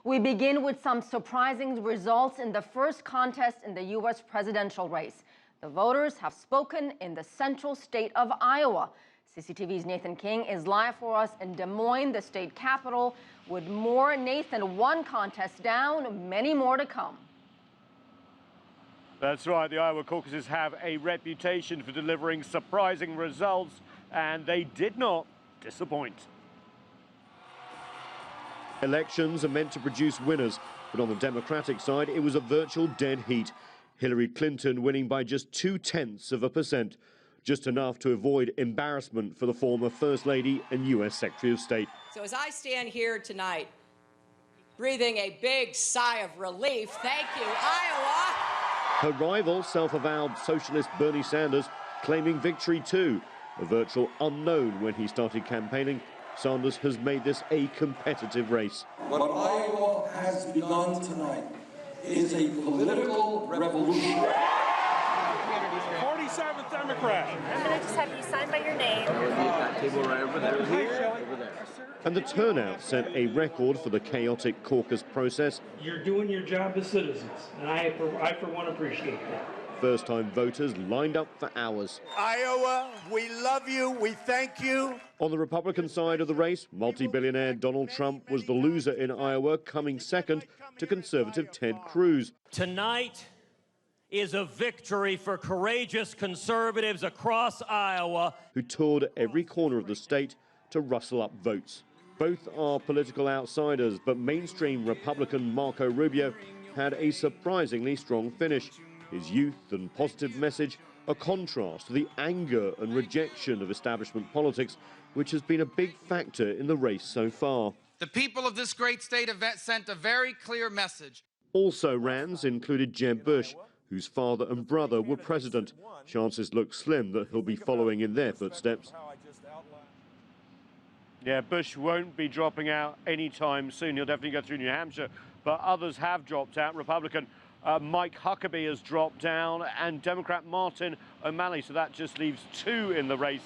We begin with some surprising results in the first contest in the U.S. presidential race. The voters have spoken in the central state of Iowa. CCTV's Nathan King is live for us in Des Moines, the state capital. With more, Nathan, one contest down, many more to come. That's right. The Iowa caucuses have a reputation for delivering surprising results, and they did not disappoint. Elections are meant to produce winners, but on the Democratic side, it was a virtual dead heat. Hillary Clinton winning by just 0.2%, just enough to avoid embarrassment for the former First Lady and U.S. Secretary of State. So as I stand here tonight, breathing a big sigh of relief, thank you, Iowa. Her rival, self-avowed socialist Bernie Sanders, claiming victory too. A virtual unknown when he started campaigning, Sanders has made this a competitive race. What Iowa has begun tonight is a political revolution. 47th Democrat. I'm going to just have you sign by your name. That table right over there. Over there. And the turnout set a record for the chaotic caucus process. You're doing your job as citizens, and I for one, appreciate that. First-time voters lined up for hours. Iowa, we love you, we thank you. On the Republican side of the race, multi-billionaire Donald Trump was the loser in Iowa, coming second to conservative Ted Cruz. Tonight is a victory for courageous conservatives across Iowa, who toured every corner of the state to rustle up votes. Both are political outsiders, but mainstream Republican Marco Rubio had a surprisingly strong finish. His youth and positive message, a contrast to the anger and rejection of establishment politics, which has been a big factor in the race so far. The people of this great state have sent a very clear message. Also rans included Jeb Bush, whose father and brother were president. Chances look slim that he'll be following in their footsteps. Yeah, Bush won't be dropping out anytime soon. He'll definitely go through New Hampshire, but others have dropped out. Republican Mike Huckabee has dropped down, and Democrat Martin O'Malley. So that just leaves two in the race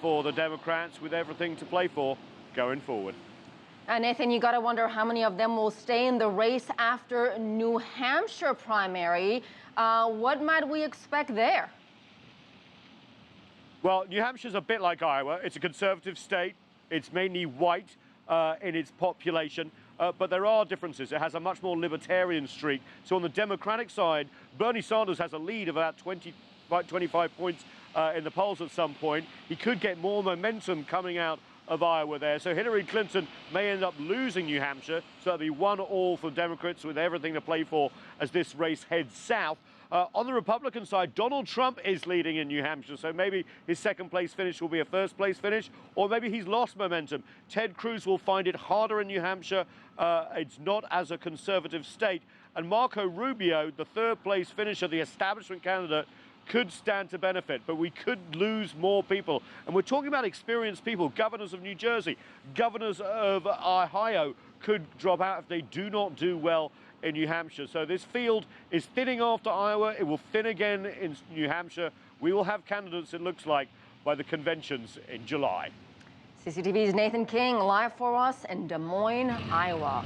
for the Democrats, with everything to play for going forward. And Nathan, you got to wonder how many of them will stay in the race after New Hampshire primary. What might we expect there? Well, New Hampshire's a bit like Iowa. It's a conservative state. It's mainly white in its population. But there are differences. It has a much more libertarian streak. So on the Democratic side, Bernie Sanders has a lead of about 25 points in the polls at some point. He could get more momentum coming out of Iowa there. So Hillary Clinton may end up losing New Hampshire. So that'll be 1-1 for Democrats, with everything to play for as this race heads south. On the Republican side, Donald Trump is leading in New Hampshire, so maybe his second-place finish will be a first-place finish, or maybe he's lost momentum. Ted Cruz will find it harder in New Hampshire. It's not as a conservative state. And Marco Rubio, the third-place finisher, the establishment candidate, could stand to benefit, but we could lose more people. And we're talking about experienced people. Governors of New Jersey, governors of Ohio could drop out if they do not do well in New Hampshire. So this field is thinning after Iowa. It will thin again in New Hampshire. We will have candidates, it looks like, by the conventions in July. CCTV's Nathan King live for us in Des Moines, Iowa.